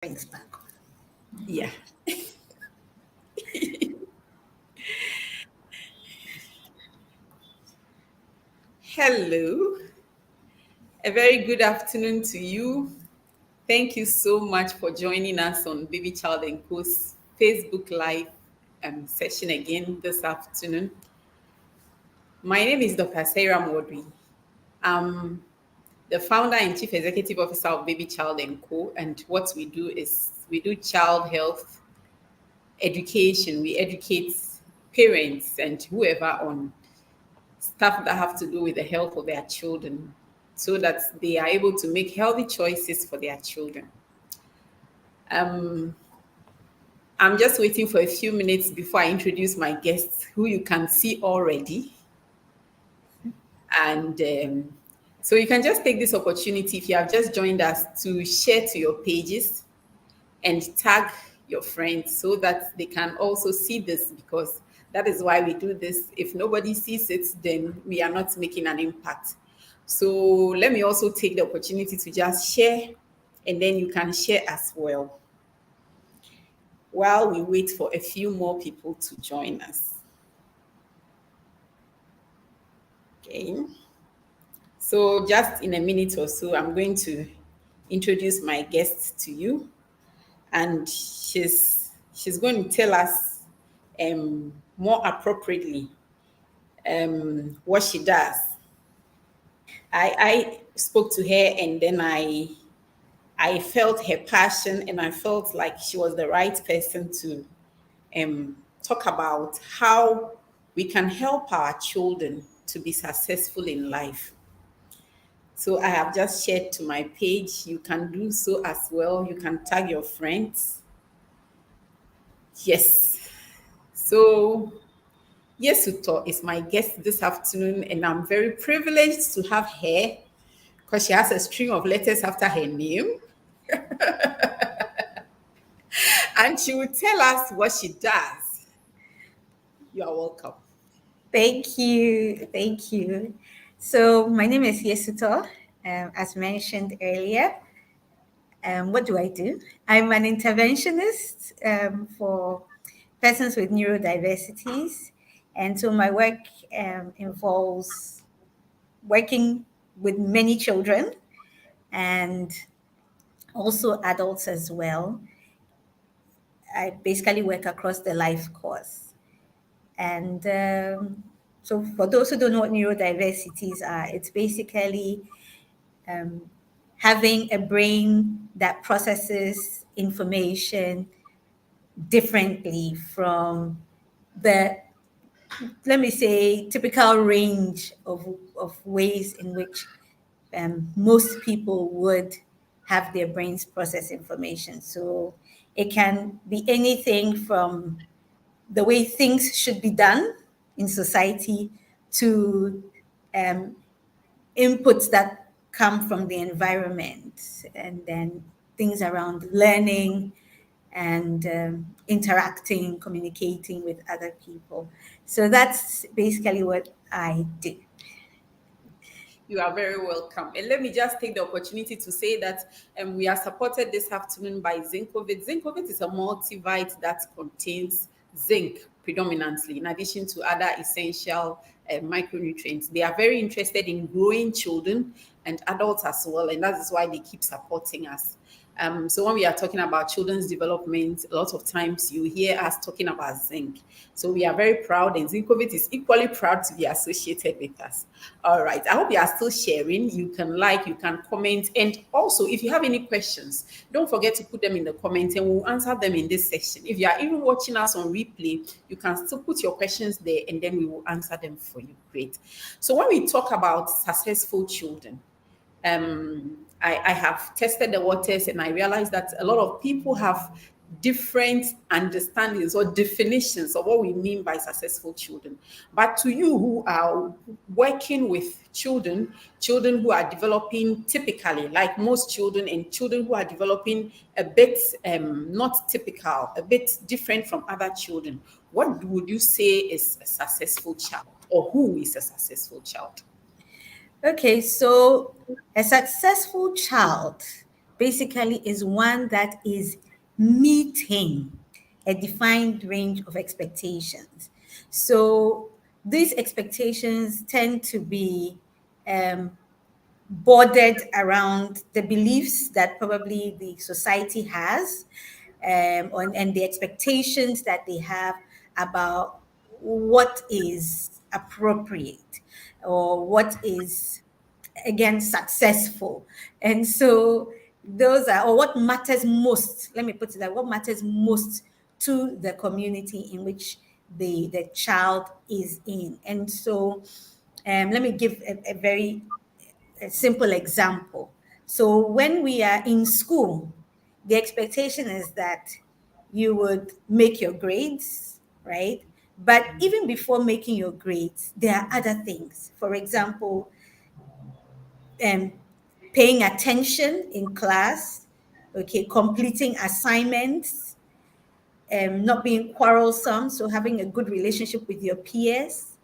Thanks, back. Yeah. Hello. A very good afternoon to you. Thank you so much for joining us on Baby Child and Co's Facebook Live session again this afternoon. My name is Dr. Sarah Modri. I'm the founder and chief executive officer of Baby Child and Co. And what we do is we do child health education. We educate parents and whoever on stuff that have to do with the health of their children so that they are able to make healthy choices for their children. Um, I'm just waiting for a few minutes before I introduce my guests, who you can see already. And so you can just take this opportunity, if you have just joined us, to share to your pages and tag your friends so that they can also see this, because that is why we do this. If nobody sees it, then we are not making an impact. So let me also take the opportunity to just share, and then you can share as well while we wait for a few more people to join us. Okay. So just in a minute or so, I'm going to introduce my guest to you, and she's going to tell us more appropriately what she does. I spoke to her, and then I felt her passion, and I felt like she was the right person to talk about how we can help our children to be successful in life. So I have just shared to my page. You can do so as well. You can tag your friends. Yes. So Yesuto is my guest this afternoon, and I'm very privileged to have her because she has a string of letters after her name, and she will tell us what she does. You are welcome. Thank you. Thank you. So, my name is Yesuto. As mentioned earlier, what do I do? I'm an interventionist for persons with neurodiversities. And so, my work involves working with many children and also adults as well. I basically work across the life course. And so, for those who don't know what neurodiversities are, it's basically um, having a brain that processes information differently from the, let me say, typical range of ways in which most people would have their brains process information. So it can be anything from the way things should be done in society to um, inputs that come from the environment, and then things around learning and interacting, communicating with other people. So that's basically what I do. You are very welcome. And let me just take the opportunity to say that we are supported this afternoon by Zinkovit. Zinkovit is a multivite that contains zinc predominantly, in addition to other essential micronutrients. They are very interested in growing children and adults as well, and that is why they keep supporting us. So when we are talking about children's development, a lot of times you hear us talking about zinc. So we are very proud, and Zinkovit is equally proud to be associated with us. All right. I hope you are still sharing. You can like, you can comment, and also if you have any questions, don't forget to put them in the comments, and we'll answer them in this session. If you are even watching us on replay, you can still put your questions there, and then we will answer them for you. Great. So when we talk about successful children, I have tested the waters, and I realized that a lot of people have different understandings or definitions of what we mean by successful children. But to you who are working with children, children who are developing typically, like most children, and children who are developing a bit not typical, a bit different from other children, what would you say is a successful child, or who is a successful child? Okay, so a successful child basically is one that is meeting a defined range of expectations. So these expectations tend to be um, bordered around the beliefs that probably the society has, and the expectations that they have about what is appropriate or what is, again, successful. And so those are, or what matters most, let me put it that, what matters most to the community in which the child is in. And so let me give a very a simple example. So when we are in school, the expectation is that you would make your grades, right? But even before making your grades, there are other things. For example, um, paying attention in class, okay, completing assignments, not being quarrelsome, so having a good relationship with your peers.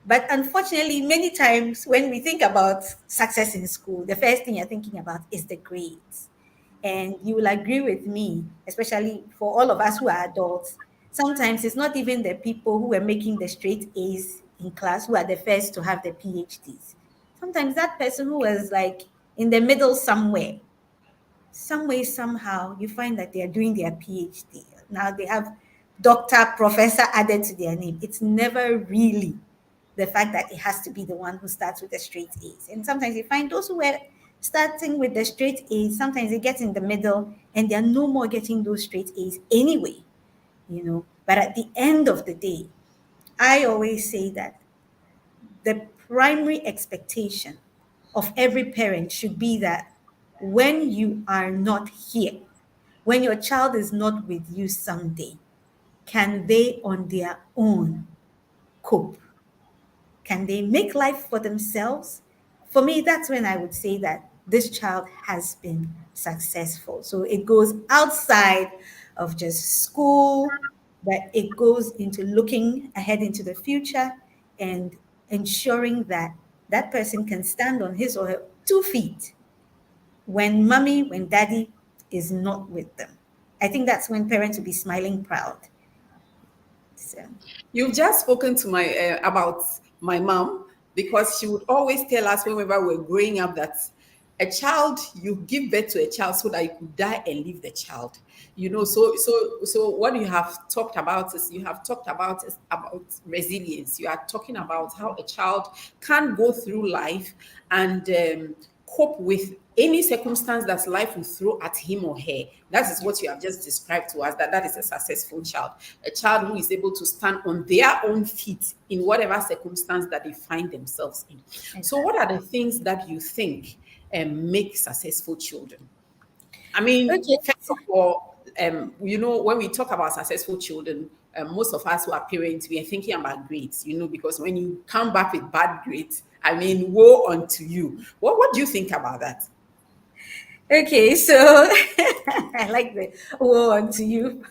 But unfortunately, many times when we think about success in school, the first thing you're thinking about is the grades. And you will agree with me, especially for all of us who are adults, sometimes it's not even the people who were making the straight A's in class who are the first to have the PhDs. Sometimes that person who was like in the middle somewhere, some way, somehow, you find that they are doing their PhD. Now they have doctor, professor added to their name. It's never really the fact that it has to be the one who starts with the straight A's. And sometimes you find those who were starting with the straight A's, sometimes they get in the middle and they're no more getting those straight A's anyway, you know. But at the end of the day, I always say that the primary expectation of every parent should be that when you are not here, when your child is not with you someday, can they on their own cope? Can they make life for themselves? For me, that's when I would say that this child has been successful. So it goes outside of just school, but it goes into looking ahead into the future and ensuring that that person can stand on his or her 2 feet when mommy, when daddy is not with them. I think that's when parents will be smiling proud. So, You've just spoken to my about my mom, because she would always tell us whenever we're growing up that a child, you give birth to a child so that you could die and leave the child. You know, so what you have talked about is, you have talked about resilience. You are talking about how a child can go through life and cope with any circumstance that life will throw at him or her. That is what you have just described to us, that that is a successful child, a child who is able to stand on their own feet in whatever circumstance that they find themselves in. So what are exactly. the things that you think make successful children? I mean, Okay. first of all, you know, when we talk about successful children, most of us who are parents, we are thinking about grades, you know, because when you come back with bad grades, I mean, woe unto you. What do you think about that? Okay, so I like the woe unto you.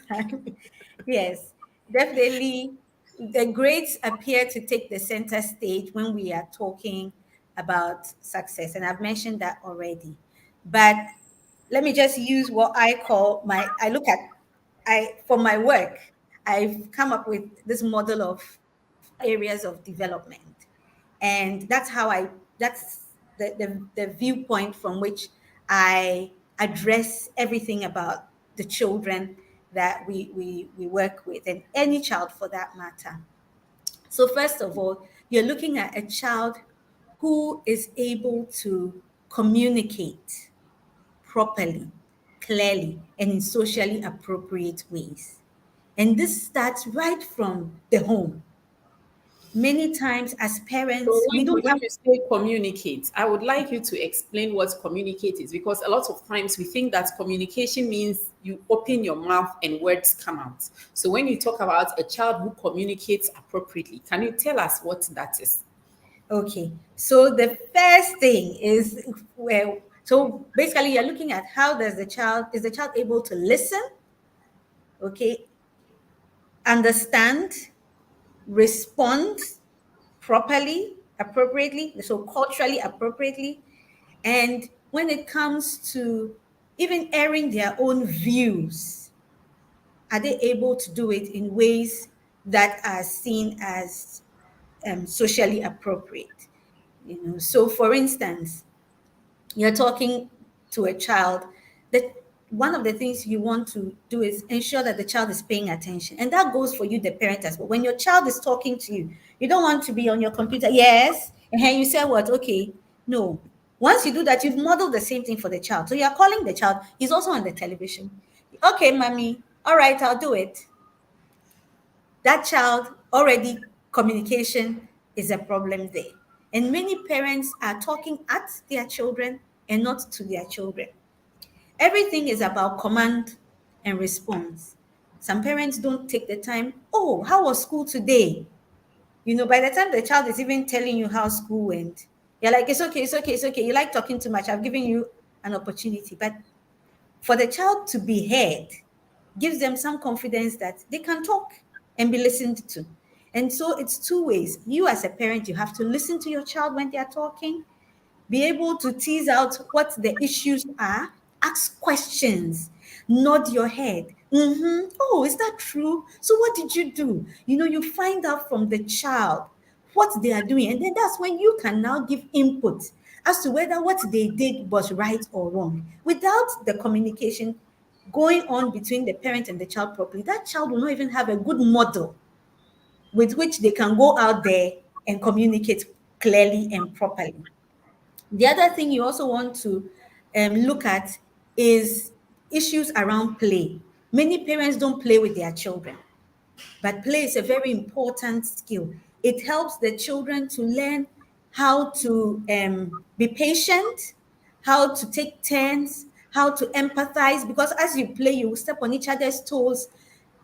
Yes, definitely. The grades appear to take the center stage when we are talking about success, and I've mentioned that already. But let me just use what I call my, I look at, I, for my work, I've come up with this model of 4 areas of development. And that's how that's the viewpoint from which I address everything about the children that we work with, and any child for that matter. So first of all, you're looking at a child who is able to communicate properly, clearly, and in socially appropriate ways. And this starts right from the home. Many times as So parents, we don't when have. you say communicate, I would like you to explain what communicate is, because a lot of times we think that communication means you open your mouth and words come out. So when you talk about a child who communicates appropriately, can you tell us what that is? Okay, so the first thing is where, so basically you're looking at how does the child, is the child able to listen, okay, understand, respond properly, appropriately, so culturally appropriately. And when it comes to even airing their own views, are they able to do it in ways that are seen as socially appropriate? So for instance, you're talking to a child, that one of the things you want to do is ensure that the child is paying attention, and that goes for you, the parent, as well. When your child is talking to you, you don't want to be on your computer. Yes, and you say what? Okay, no. Once you do that, you've modeled the same thing for the child. So you're calling the child, he's also on the television. Okay, mommy, all right, I'll do it. That child already, communication is a problem there. And many parents are talking at their children and not to their children. Everything is about command and response. Some parents don't take the time. Oh, how was school today? By the time the child is even telling you how school went, you're like, it's okay, it's okay, it's okay. You like talking too much. I've given you an opportunity. But for the child to be heard gives them some confidence that they can talk and be listened to. And so it's two ways. You, as a parent, you have to listen to your child when they are talking, be able to tease out what the issues are, ask questions, nod your head. Oh, is that true? So what did you do? You find out from the child what they are doing. And then that's when you can now give input as to whether what they did was right or wrong. Without the communication going on between the parent and the child properly, that child will not even have a good model with which they can go out there and communicate clearly and properly. The other thing you also want to look at is issues around play. Many parents don't play with their children, but play is a very important skill. It helps the children to learn how to be patient, how to take turns, how to empathize. Because as you play, you step on each other's toes.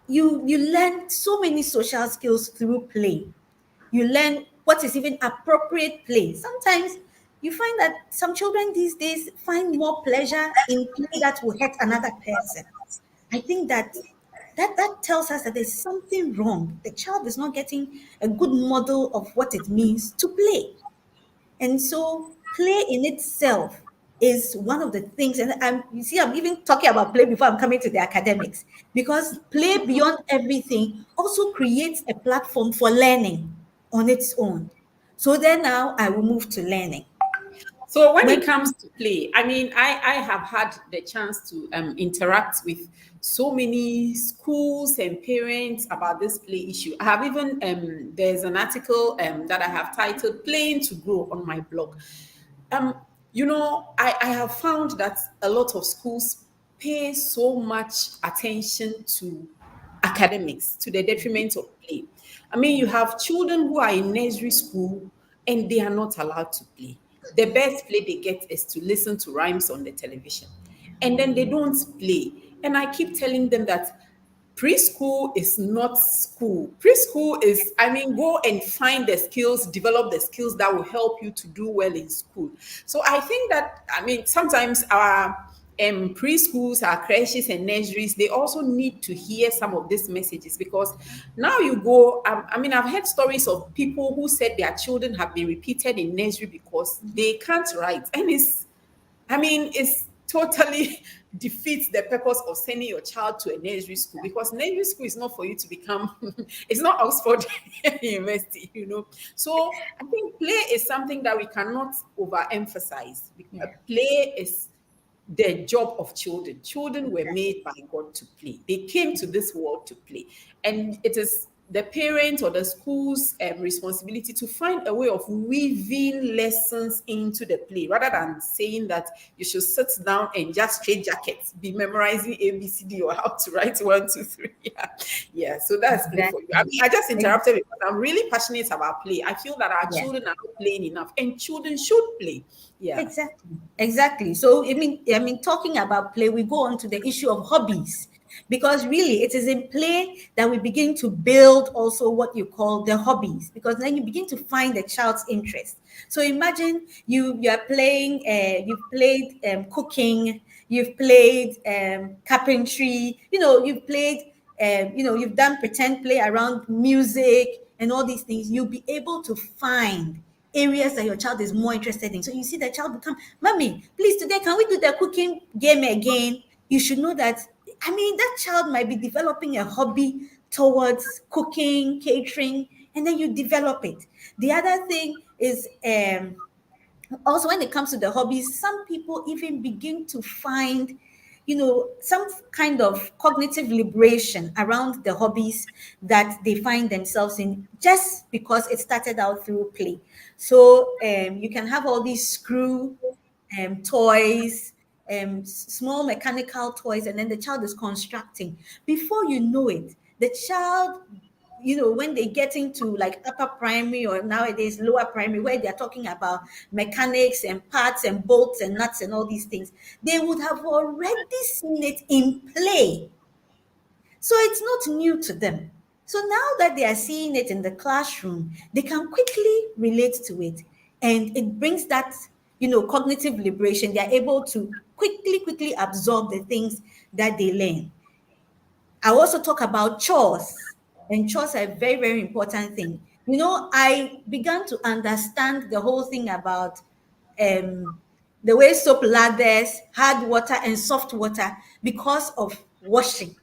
You learn so many social skills through play. You learn what is even appropriate play. Sometimes you find that some children these days find more pleasure in play that will hurt another person. I think that tells us that there's something wrong. The child is not getting a good model of what it means to play. And so play in itself is one of the things, and you see, I'm even talking about play before I'm coming to the academics, because play beyond everything also creates a platform for learning on its own. So then now I will move to learning. So when When it comes to play, I mean, I have had the chance to interact with so many schools and parents about this play issue. I have even there's an article that I have titled "Playing to Grow" on my blog. Um, I have found that a lot of schools pay so much attention to academics to the detriment of play. I mean, you have children who are in nursery school and they are not allowed to play. The best play they get is to listen to rhymes on the television. And then they don't play. And I keep telling them that preschool is not school. Preschool is, I mean, go and find the skills, develop the skills that will help you to do well in school. So I think that, I mean, sometimes our preschools, our creches and nurseries, they also need to hear some of these messages, because now you go, I mean, I've heard stories of people who said their children have been repeated in nursery because they can't write. And it's totally defeats the purpose of sending your child to a nursery school, because nursery school is not for you to become, it's not Oxford University, So I think play is something that we cannot overemphasize. Yeah. Play is the job of children. Children were made by God to play. They came to this world to play. And it is the parents or the school's responsibility to find a way of weaving lessons into the play, rather than saying that you should sit down and just straight jackets, be memorizing ABCD or how to write 1, 2, 3. Yeah. So that's play for you. I Exactly. mean, I just Ex- interrupted because I'm really passionate about play. I feel that our Yeah. children are not playing enough, and children should play. Yeah. Exactly. Exactly. So I mean, talking about play, we go on to the issue of hobbies, because really it is in play that we begin to build also what you call the hobbies, because then you begin to find the child's interest. So imagine you are playing, you've played cooking, you've played carpentry, you've played, you've done pretend play around music and all these things. You'll be able to find areas that your child is more interested in. So you see the child become, Mommy, please, today, can we do the cooking game again? You should know that, I mean, that child might be developing a hobby towards cooking, catering, and then you develop it. The other thing is, also when it comes to the hobbies, some people even begin to find, some kind of cognitive liberation around the hobbies that they find themselves in, just because it started out through play. So you can have all these screw toys, small mechanical toys, and then the child is constructing. Before you know it, the child, when they get into like upper primary or nowadays lower primary, where they're talking about mechanics and parts and bolts and nuts and all these things, they would have already seen it in play. So it's not new to them. So now that they are seeing it in the classroom, they can quickly relate to it. And it brings that, cognitive liberation. They are able to quickly absorb the things that they learn. I also talk about chores, and chores are a very important thing. I began to understand the whole thing about um, the way soap lathers, hard water, and soft water because of washing.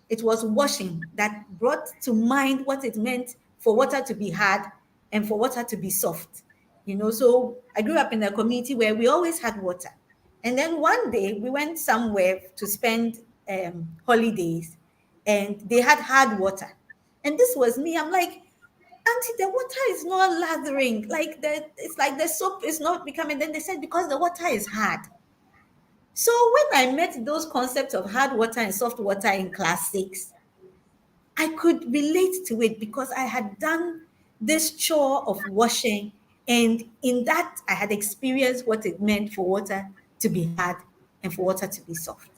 It was washing that brought to mind what it meant for water to be hard and for water to be soft. So I grew up in a community where we always had water. And then one day we went somewhere to spend holidays, and they had hard water. And this was me. I'm like, Auntie, the water is not lathering. Like it's like the soap is not becoming. Then they said because the water is hard. So when I met those concepts of hard water and soft water in class 6, I could relate to it because I had done this chore of washing. And in that, I had experienced what it meant for water to be hard and for water to be soft.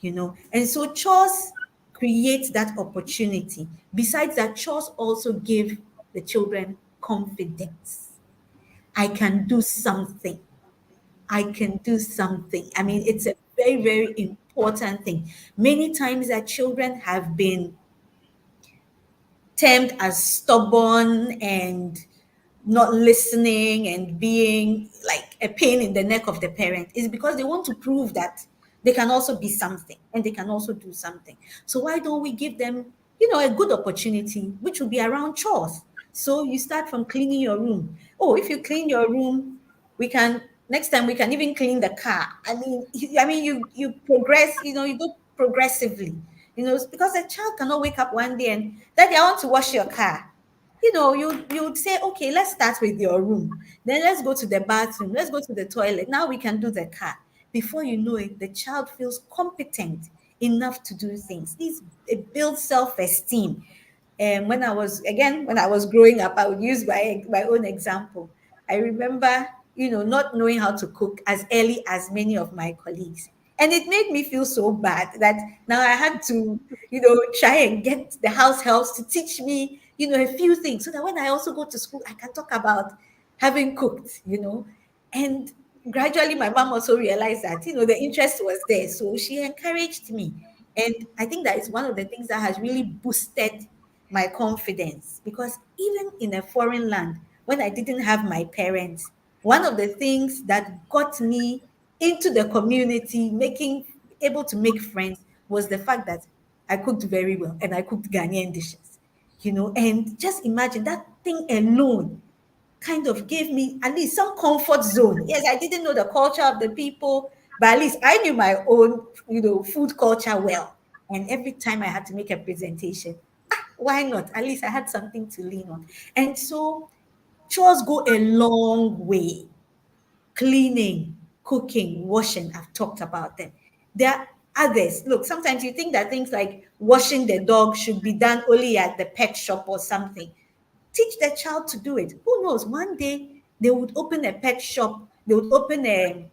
And so chores create that opportunity. Besides that, chores also give the children confidence. I can do something. I can do something. I mean, it's a very important thing. Many times that children have been termed as stubborn and not listening and being like a pain in the neck of the parent is because they want to prove that they can also be something and they can also do something. So why don't we give them, a good opportunity, which will be around chores? So you start from cleaning your room. Oh, if you clean your room, we can next time we can even clean the car. I mean, you progress. You go progressively. Because a child cannot wake up one day and daddy, I want to wash your car. You would say, okay, let's start with your room. Then let's go to the bathroom. Let's go to the toilet. Now we can do the car. Before you know it, the child feels competent enough to do things. It builds self-esteem. And when I was growing up, I would use my own example. I remember, not knowing how to cook as early as many of my colleagues. And it made me feel so bad that now I had to, try and get the house helps to teach me, a few things so that when I also go to school, I can talk about having cooked. And gradually my mom also realized that, the interest was there. So she encouraged me. And I think that is one of the things that has really boosted my confidence because even in a foreign land, when I didn't have my parents, one of the things that got me into the community, making able to make friends, was the fact that I cooked very well and I cooked Ghanaian dishes. And just imagine that thing alone kind of gave me at least some comfort zone. Yes, I didn't know the culture of the people, but at least I knew my own, food culture well. And every time I had to make a presentation, why not? At least I had something to lean on. And so chores go a long way. Cleaning, cooking, washing, I've talked about them. There are others. Look, sometimes you think that things like washing the dog should be done only at the pet shop or something. Teach the child to do it. Who knows? One day they would open a pet shop, they would open a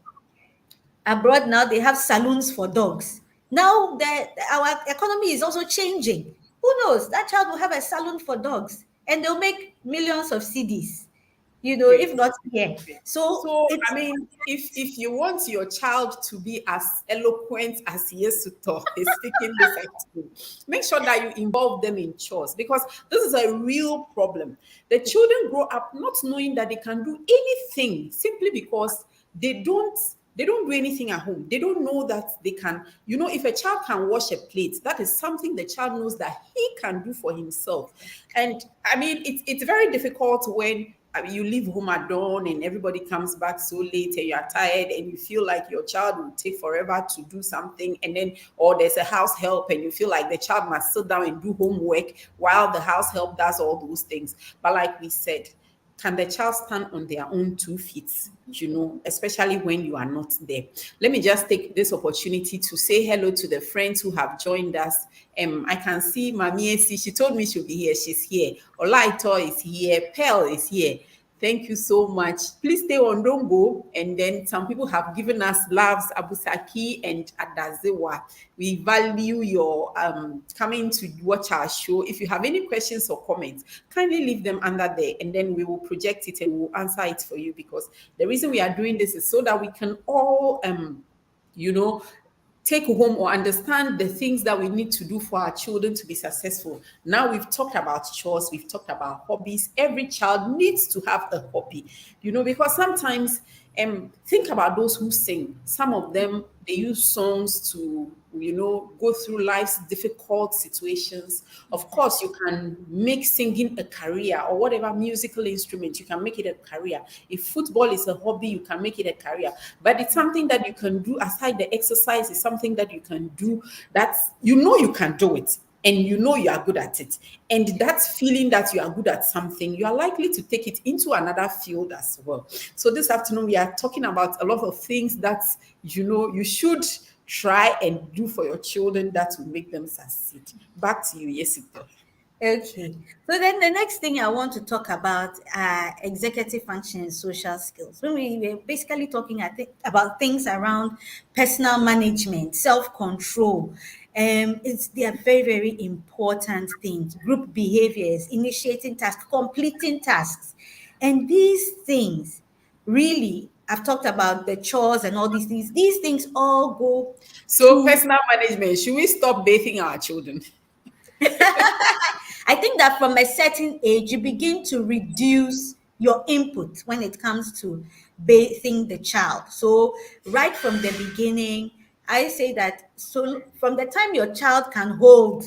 abroad now they have saloons for dogs. Now that our economy is also changing. Who knows? That child will have a salon for dogs and they'll make millions of CDs. Great. if not here. Great. So So, it's I mean, if you want your child to be as eloquent as Yesuto is speaking this afternoon, make sure that you involve them in chores, because this is a real problem. The children grow up not knowing that they can do anything simply because they don't they don't do anything at home. They don't know that they can, if a child can wash a plate, that is something the child knows that he can do for himself. And I mean, it's very difficult when you leave home at dawn and everybody comes back so late and you are tired and you feel like your child will take forever to do something, and then, or there's a house help and you feel like the child must sit down and do homework while the house help does all those things. But like we said, can the child stand on their own 2 feet, especially when you are not there? Let me just take this opportunity to say hello to the friends who have joined us. I can see Mami Esi. She told me she'll be here. She's here. Olaito is here. Pearl is here. Thank you so much. Please stay on, don't go. And then some people have given us loves, Abusaki and Adazewa. We value your coming to watch our show. If you have any questions or comments, kindly leave them under there, and then we will project it and we'll answer it for you, because the reason we are doing this is so that we can all you know take home or understand the things that we need to do for our children to be successful. Now we've talked about chores, we've talked about hobbies. Every child needs to have a hobby, because sometimes think about those who sing. Some of them, they use songs to go through life's difficult situations. Of course, you can make singing a career, or whatever musical instrument, you can make it a career. If football is a hobby, you can make it a career. But it's something that you can do aside the exercise. Is something that you can do, that you can do it, and you are good at it. And that feeling that you are good at something, you are likely to take it into another field as well. So this afternoon we are talking about a lot of things that you should try and do for your children that will make them succeed. Back to you, Yesito. okay. So then the next thing I want to talk about are executive function and social skills. When we were basically talking, I think, about things around personal management, self-control. They are very, very important things. Group behaviors, initiating tasks, completing tasks. And these things really, I've talked about the chores and all these things. These things all go So to personal management, should we stop bathing our children? I think that from a certain age, you begin to reduce your input when it comes to bathing the child. So, right from the beginning, I say that, so from the time your child can hold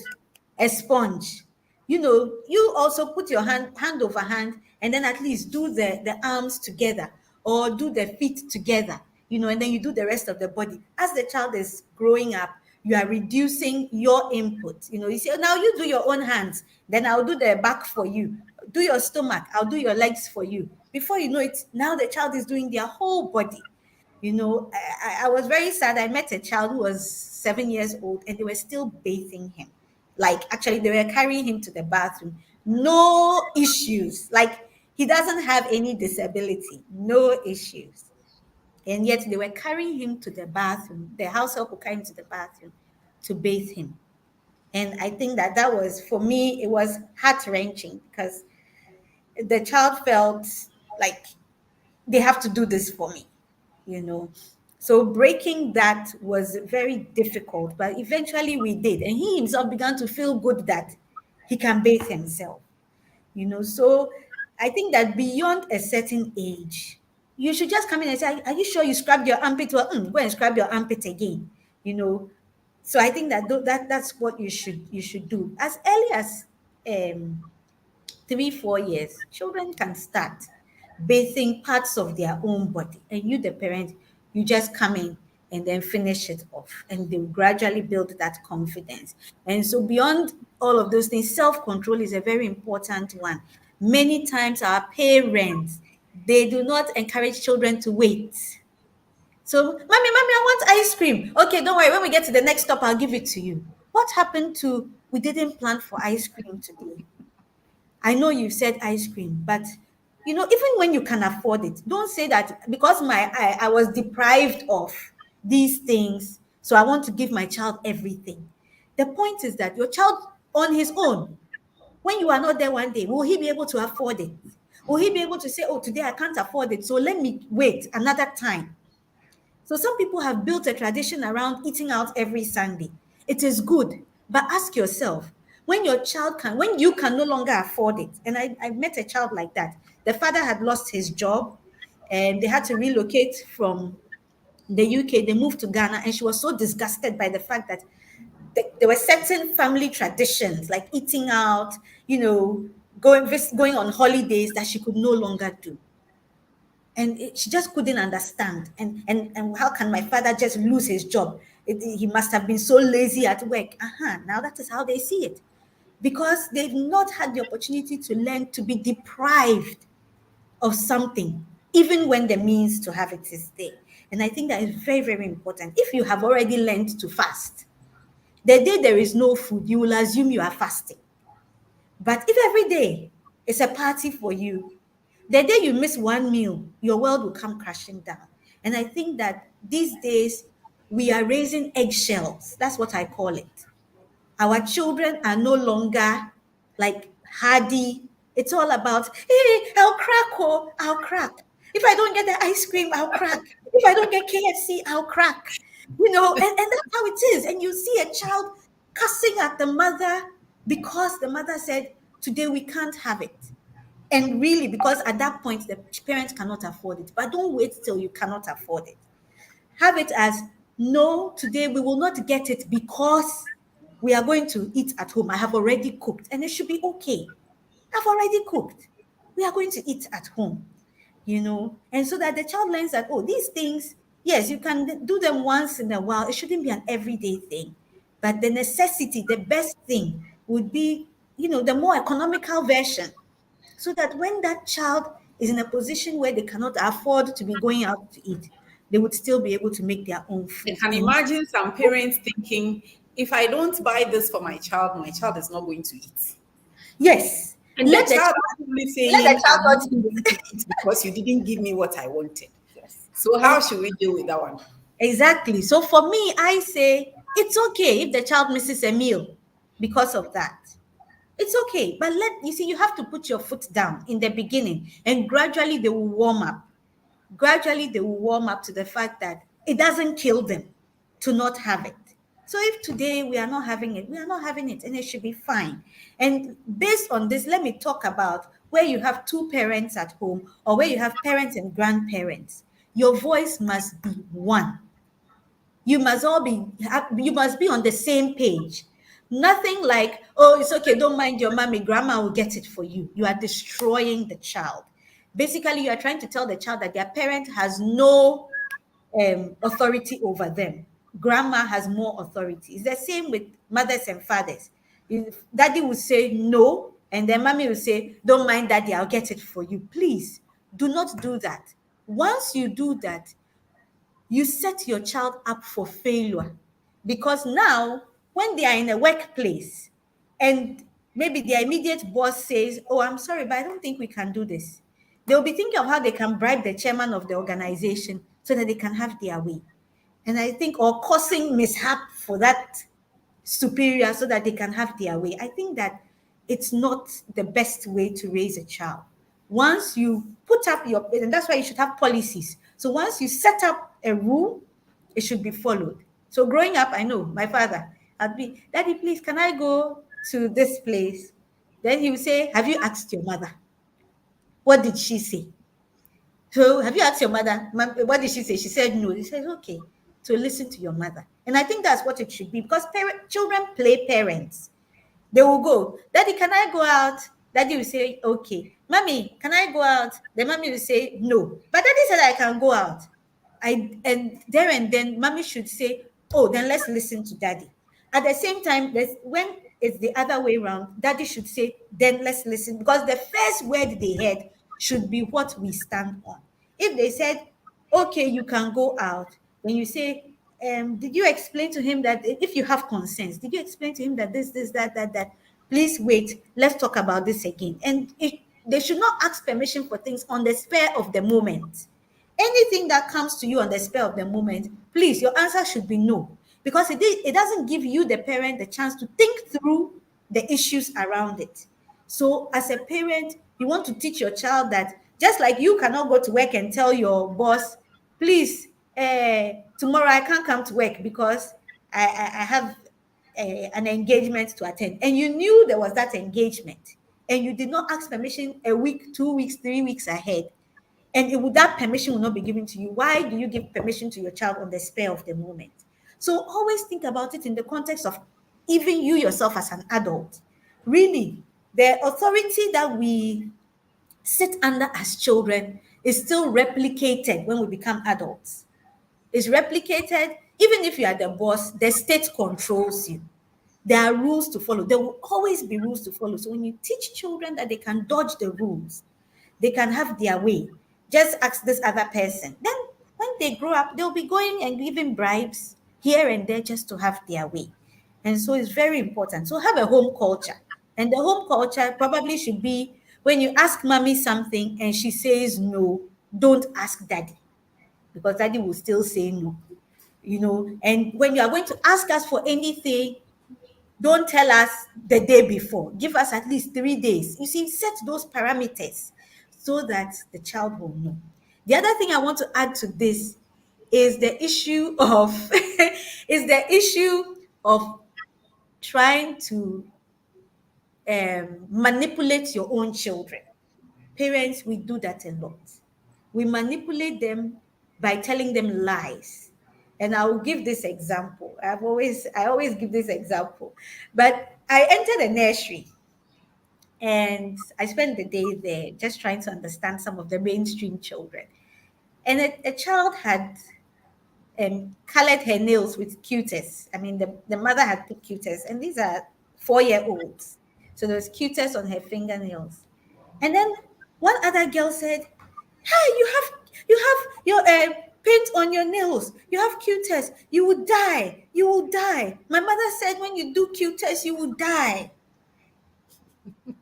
a sponge, you also put your hand over hand, and then at least do the arms together, or do the feet together, and then you do the rest of the body. As the child is growing up, you are reducing your input. You say, "Oh, now you do your own hands, then I'll do the back for you. Do your stomach, I'll do your legs for you." Before you know it, now the child is doing their whole body. I was very sad. I met a child who was 7 years old, and they were still bathing him. Like, actually, they were carrying him to the bathroom. No issues. Like, he doesn't have any disability, no issues. And yet they were carrying him to the bathroom. The house help would carry him to the bathroom to bathe him. And I think that was, for me, it was heart wrenching, because the child felt like they have to do this for me, you know. So breaking that was very difficult, but eventually we did. And he himself began to feel good that he can bathe himself. So I think that beyond a certain age, you should just come in and say, "Are you sure you scrubbed your armpit? Well, go and scrub your armpit again." You know. So I think that's what you should do as early as 3, 4 years. Children can start bathing parts of their own body, and you, the parent, you just come in and then finish it off, and they will gradually build that confidence. And so, beyond all of those things, self-control is a very important one. Many times our parents, they do not encourage children to wait. So, "Mommy, I want ice cream." "Okay, don't worry, when we get to the next stop, I'll give it to you." What happened to, "We didn't plan for ice cream today"? I know you said ice cream, but even when you can afford it, don't say that because I was deprived of these things, so I want to give my child everything. The point is that your child, on his own, when you are not there one day, will he be able to afford it? Will he be able to say, oh, today I can't afford it, so let me wait another time? So some people have built a tradition around eating out every Sunday. It is good, but ask yourself, when you can no longer afford it, and I met a child like that. The father had lost his job and they had to relocate from the UK. They moved to Ghana, and she was so disgusted by the fact that there were certain family traditions like eating out, going on holidays that she could no longer do. And she just couldn't understand. And how can my father just lose his job? He must have been so lazy at work. Now that is how they see it, because they've not had the opportunity to learn to be deprived of something, even when the means to have it is there. And I think that is very, very important. If you have already learned to fast, the day there is no food, you will assume you are fasting. But if every day is a party for you, the day you miss one meal, your world will come crashing down. And I think that these days we are raising eggshells. That's what I call it. Our children are no longer like hardy. It's all about, hey, I'll crack, oh, I'll crack. If I don't get the ice cream, I'll crack. If I don't get KFC, I'll crack. And that's how it is. And you see a child cussing at the mother because the mother said, today we can't have it. And really, because at that point, the parents cannot afford it. But don't wait till you cannot afford it. Have it as, no, today we will not get it because we are going to eat at home. I have already cooked, and it should be okay. I've already cooked. We are going to eat at home. And so that the child learns that, oh, these things, yes, you can do them once in a while. It shouldn't be an everyday thing. But the necessity, the best thing would be, the more economical version, so that when that child is in a position where they cannot afford to be going out to eat, they would still be able to make their own I food. can And imagine some parents thinking, if I don't buy this for my child is not going to eat. yes, And the let the child child actually let the saying, child I'm not not eat. going to eat because you didn't give me what I wanted. Yes. So And how should we deal with that one? exactly. So for me, I say it's okay if the child misses a meal because of that. It's okay. But you have to put your foot down in the beginning, and gradually they will warm up. Gradually they will warm up to the fact that it doesn't kill them to not have it. So if today we are not having it, we are not having it, and it should be fine. And based on this, let me talk about where you have two parents at home or where you have parents and grandparents. Your voice must be one. You must be on the same page. Nothing like, oh, it's okay, don't mind your mommy, grandma will get it for you. You are destroying the child. Basically, you are trying to tell the child that their parent has no authority over them. Grandma has more authority. It's the same with mothers and fathers. If daddy will say no, and then mommy will say, don't mind daddy, I'll get it for you. Please do not do that. Once you do that, you set your child up for failure, because now when they are in a workplace and maybe their immediate boss says, oh, I'm sorry, but I don't think we can do this, they'll be thinking of how they can bribe the chairman of the organization so that they can have their way. And I think, or causing mishap for that superior so that they can have their way. I think that it's not the best way to raise a child. Once you put up and that's why you should have policies. So once you set up a rule, it should be followed. So growing up, I know my father, I'd be, Daddy, please, can I go to this place? Then he would say, have you asked your mother? What did she say? So have you asked your mother? What did she say? She said no. He said, okay. So listen to your mother. And I think that's what it should be, because children play parents. They will go, Daddy, can I go out? Daddy will say, okay. Mommy, can I go out? The mommy will say, no. But Daddy said I can go out. And there and then mommy should say, oh, then let's listen to Daddy. At the same time, when it's the other way around, Daddy should say, then let's listen. Because the first word they heard should be what we stand on. If they said, okay, you can go out, when you say, did you explain to him that, if you have concerns, did you explain to him that this, that, please wait, let's talk about this again. And they should not ask permission for things on the spur of the moment. Anything that comes to you on the spur of the moment, please, your answer should be no, because it doesn't give you, the parent, the chance to think through the issues around it. So as a parent, You want to teach your child that just like you cannot go to work and tell your boss, please, tomorrow I can't come to work because I have an engagement to attend. And you knew there was that engagement and you did not ask permission a week, 2 weeks, 3 weeks ahead. And that permission will not be given to you. Why do you give permission to your child on the spur of the moment? So always think about it in the context of even you yourself as an adult. Really, the authority that we sit under as children is still replicated when we become adults. It's replicated even if you are the boss, the state controls you. There are rules to follow. There will always be rules to follow. So when you teach children that they can dodge the rules, they can have their way. Just ask this other person. Then when they grow up, they'll be going and giving bribes here and there just to have their way. And so it's very important. So have a home culture. And the home culture probably should be when you ask mommy something and she says no, don't ask daddy because daddy will still say no. And when you are going to ask us for anything, don't tell us the day before. Give us at least 3 days. You see, set those parameters so that the child will know. The other thing I want to add to this is the issue of is the issue of trying to manipulate your own children. Parents, we do that a lot. We manipulate them by telling them lies. And I will give this example. I always give this example. But I entered a nursery and I spent the day there just trying to understand some of the mainstream children. And a child had colored her nails with cutis. I mean, the mother had put cutis, and these are 4-year-olds. So there was cutis on her fingernails. And then one other girl said, "Hey, you have your paint on your nails. You have cutis. You will die. You will die. My mother said when you do cutis, you will die."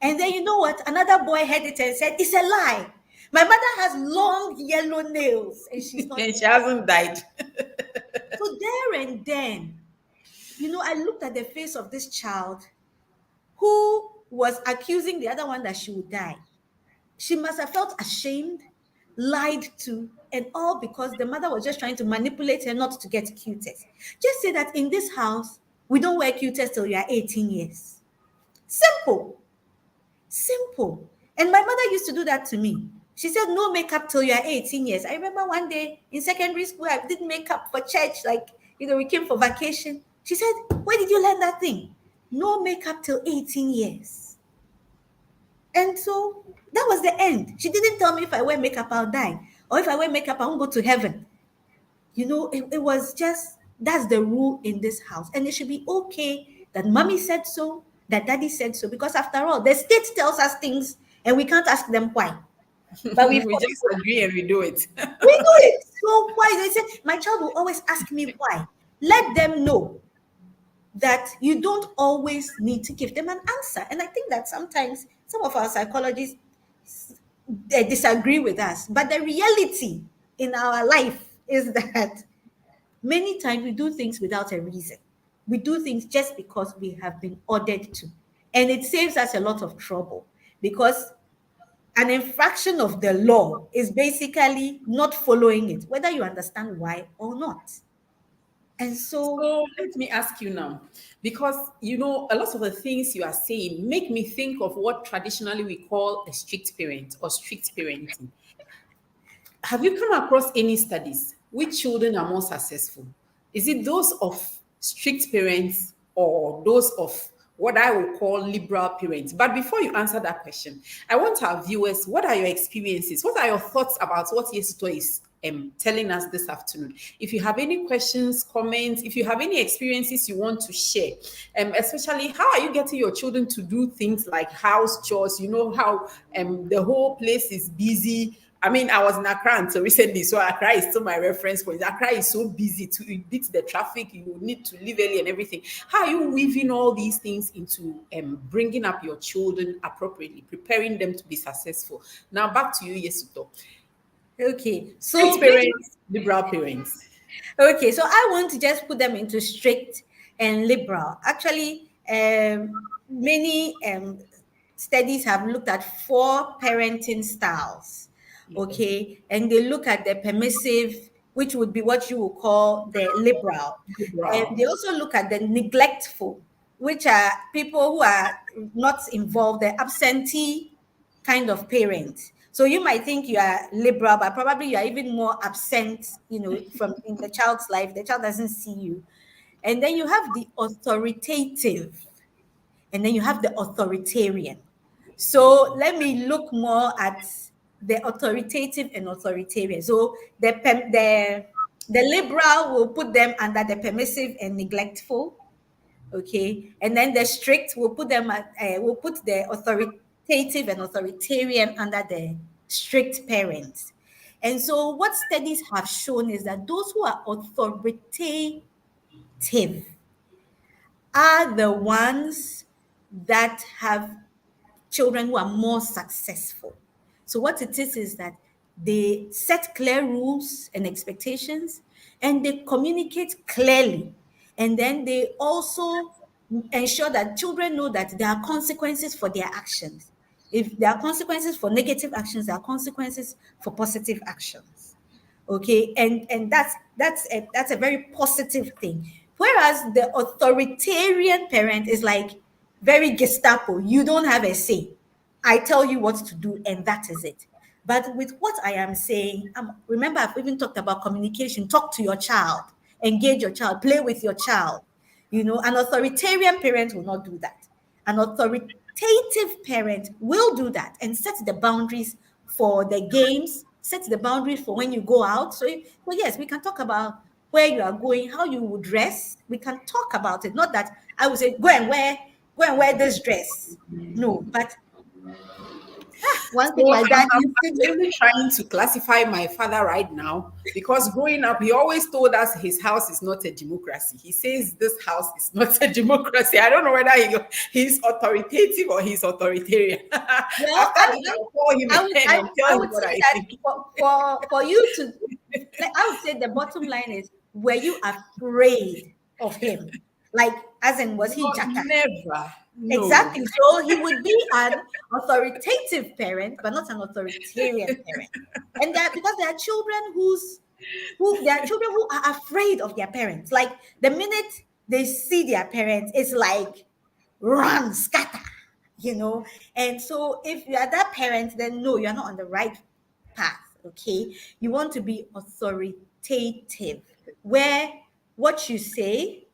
And then you know what? Another boy heard it and said, "It's a lie. My mother has long yellow nails and she's not." And she hasn't died. So there and then, I looked at the face of this child who was accusing the other one that she would die. She must have felt ashamed, lied to, and all because the mother was just trying to manipulate her not to get cutis. Just say that in this house, we don't wear cutis till you are 18 years. Simple. Simple. And my mother used to do that to me. She said, no makeup till you are 18 years. I remember one day in secondary school, I did makeup for church. We came for vacation. She said, where did you learn that thing? No makeup till 18 years. And so that was the end. She didn't tell me if I wear makeup, I'll die. Or if I wear makeup, I won't go to heaven. It was just, that's the rule in this house. And it should be okay that mommy said so, that daddy said so. Because after all, the state tells us things and we can't ask them why. But we We just agree and we do it. we do it. So why? They say, my child will always ask me why. Let them know that you don't always need to give them an answer. And I think that sometimes some of our psychologists they disagree with us. But the reality in our life is that many times we do things without a reason. We do things just because we have been ordered to. And it saves us a lot of trouble because an infraction of the law is basically not following it, whether you understand why or not. And so, So let me ask you now, because a lot of the things you are saying make me think of what traditionally we call a strict parent or strict parenting. Have you come across any studies which children are more successful? Is it those of strict parents or those of what I will call liberal parents? But before you answer that question, I want our viewers, what are your experiences? What are your thoughts about what Yesuto is telling us this afternoon? If you have any questions, comments, if you have any experiences you want to share, especially how are you getting your children to do things like house chores? You know how the whole place is busy. I mean, I was in Accra until recently, so Accra is still my reference point. Accra is so busy to beat the traffic. You need to leave early and everything. How are you weaving all these things into bringing up your children appropriately, preparing them to be successful? Now, back to you, Yesuto. okay. Strict parents, liberal parents. Okay, so I want to just put them into strict and liberal. Actually, many studies have looked at four parenting styles, Yes. okay, and they look at the permissive, which would be what you would call the liberal, and Wow. they also look at the neglectful, which are people who are not involved, the absentee kind of parent. So you might think you are liberal, but probably you are even more absent, from in the child's life. The child doesn't see you. And then you have the authoritative, and then you have the authoritarian. So let me look more at the authoritative and authoritarian. So the liberal will put them under the permissive and neglectful, okay, and then the strict will put them at will put the authoritative and authoritarian under the strict parents. And so what studies have shown is that those who are authoritative are the ones that have children who are more successful. So what it is that they set clear rules and expectations, and they communicate clearly. And then they also ensure that children know that there are consequences for their actions. If there are consequences for negative actions, there are consequences for positive actions. Okay, and that's a very positive thing, whereas the authoritarian parent is like very Gestapo. You don't have a say. I tell you what to do, and that is it. But with what I am saying, remember, I've even talked about communication. Talk to your child, engage your child, play with your child. An authoritarian parent will not do that. An authoritative parent will do that and set the boundaries for the games, set the boundaries for when you go out. So yes, we can talk about where you are going, how you would dress. We can talk about it. Not that I would say go and wear this dress. No, but one thing So my dad I'm used to do. actually trying to classify my father right now because growing up, he always told us his house is not a democracy. He says this house is not a democracy. I don't know whether he's authoritative or he's authoritarian. Well, After this, I'll call him I would again I, and tell I him would what say I that think. for you to, like, I would say the bottom line is, were you afraid of him? Like, as in, was he No, Jaka? never. No. Exactly. So he would be an authoritative parent, but not an authoritarian parent. And that because there are children who are afraid of their parents. Like the minute they see their parents, it's like run, scatter, you know. And so if you are that parent, then no, you're not on the right path. Okay. You want to be authoritative, where what you say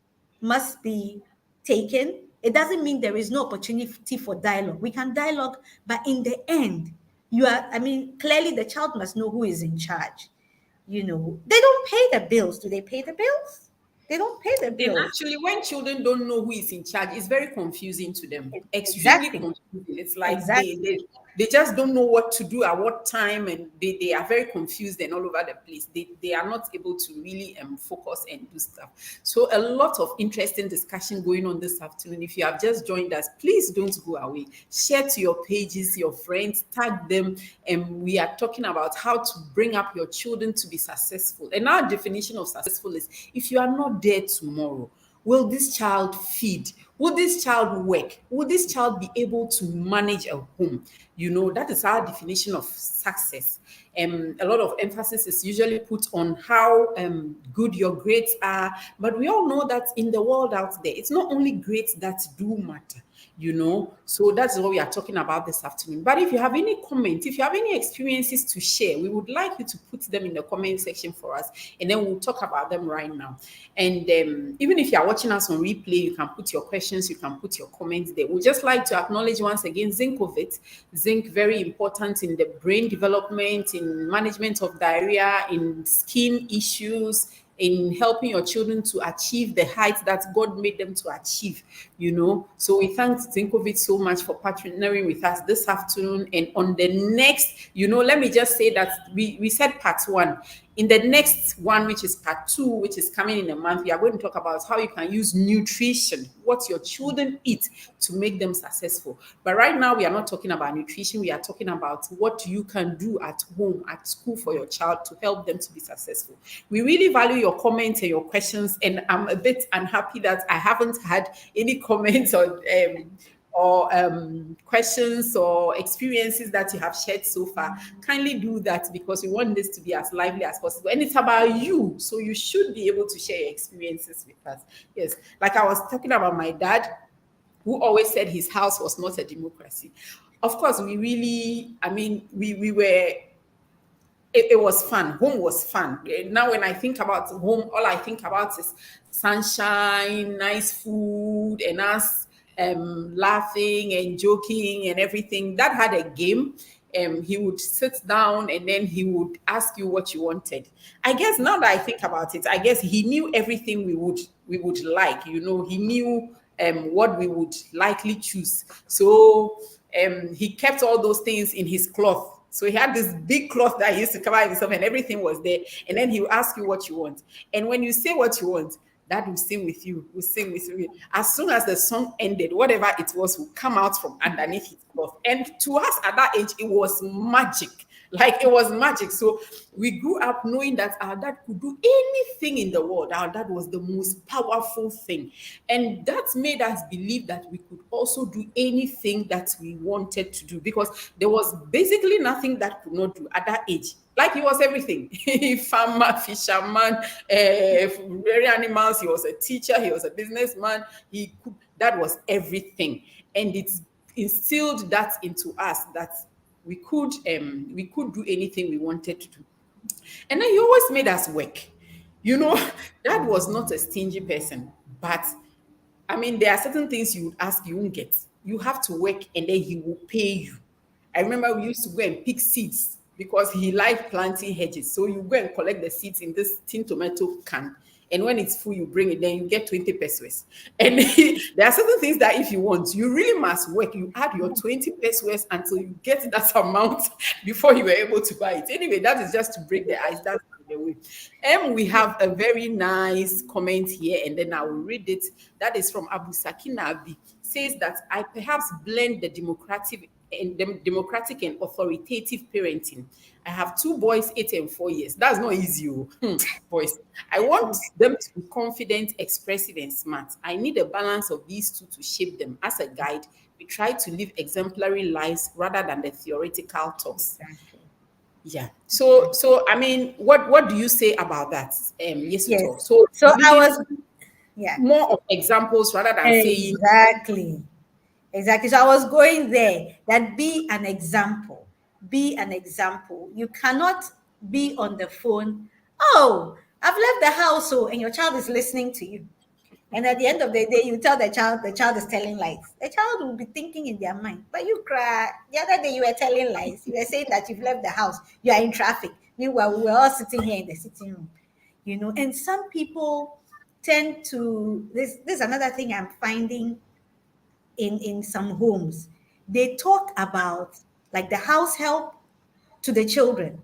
must be taken. It doesn't mean there is no opportunity for dialogue. We can dialogue, but in the end, clearly the child must know who is in charge. They don't pay the bills. Do they pay the bills? They don't pay the And bills. actually, when children don't know who is in charge, it's very confusing to them. Extremely Exactly. confusing. It's like Exactly. they just don't know what to do at what time, and they are very confused and all over the place. They are not able to really focus and do stuff. So a lot of interesting discussion going on this afternoon. If you have just joined us, please don't go away. Share to your pages, your friends, tag them, and we are talking about how to bring up your children to be successful. And our definition of successful is, if you are not there tomorrow, will this child feed? Will this child work? Will this child be able to manage a home? That is our definition of success. A lot of emphasis is usually put on how good your grades are, but we all know that in the world out there, it's not only grades that do matter. So that's what we are talking about this afternoon. But if you have any comments, if you have any experiences to share, we would like you to put them in the comment section for us, and then we'll talk about them right now. And even if you are watching us on replay, you can put your questions, you can put your comments there. We'd just like to acknowledge once again zinc of it. Zinc, very important in the brain development, in management of diarrhea, in skin issues, in helping your children to achieve the heights that God made them to achieve. So we thank Zinkovic so much for partnering with us this afternoon. And on the next, let me just say that we said part one. In the next one, which is part two, which is coming in a month, we are going to talk about how you can use nutrition, what your children eat to make them successful. But right now, we are not talking about nutrition. We are talking about what you can do at home, at school for your child to help them to be successful. We really value your comments and your questions, and I'm a bit unhappy that I haven't had any comments or questions or experiences that you have shared so far, kindly do that because we want this to be as lively as possible. And it's about you. So you should be able to share your experiences with us. Yes. Like I was talking about my dad, who always said his house was not a democracy. Of course, we really, I mean, we were it was fun. Home was fun. Now, when I think about home, all I think about is sunshine, nice food, and us laughing and joking and everything. That had a game. He would sit down and then he would ask you what you wanted. I guess now that I think about it, I guess he knew everything we would like. He knew what we would likely choose. So he kept all those things in his cloth. So he had this big cloth that he used to cover himself, and everything was there. And then he will ask you what you want. And when you say what you want, that will sing with you, will sing with you. As soon as the song ended, whatever it was will come out from underneath his cloth. And to us at that age, it was magic. Like it was magic. So we grew up knowing that our dad could do anything in the world. Our dad was the most powerful thing. And that made us believe that we could also do anything that we wanted to do because there was basically nothing that could not do at that age. Like he was everything. Farmer, fisherman, very animals. He was a teacher. He was a businessman. That was everything. And it's instilled that into us that we could do anything we wanted to do. And then he always made us work. You know, Dad was not a stingy person, but I mean, there are certain things you would ask, you won't get. You have to work and then he will pay you. I remember we used to go and pick seeds because he liked planting hedges. So you go and collect the seeds in this tin tomato can. And when it's full, you bring it, then you get 20 pesos. And there are certain things that if you want, you really must work. You add your 20 pesos until you get that amount before you were able to buy it. Anyway, that is just to break the ice. That's the way. And we have a very nice comment here, and then I will read it. That is from Abu Sakina Abi. Says that I perhaps blend the democratic and authoritative parenting. I have two boys, 8 and 4 years. That's not easy, oh. Boys. I want them to be confident, expressive, and smart. I need a balance of these two to shape them. As a guide, we try to live exemplary lives rather than the theoretical talks. Exactly. Yeah. So I mean, what do you say about that? Yes, to talk. Yes. So So I giving was, yeah, more of examples rather than saying exactly. Exactly. So I was going there that be an example. Be an example. You cannot be on the phone. Oh, I've left the house, oh, and your child is listening to you. And at the end of the day, you tell the child is telling lies. The child will be thinking in their mind, but you cry. The other day, you were telling lies. You were saying that you've left the house, you are in traffic. Meanwhile, we were all sitting here in the sitting room, And some people tend to, this is another thing I'm finding in some homes. They talk about like the house help to the children,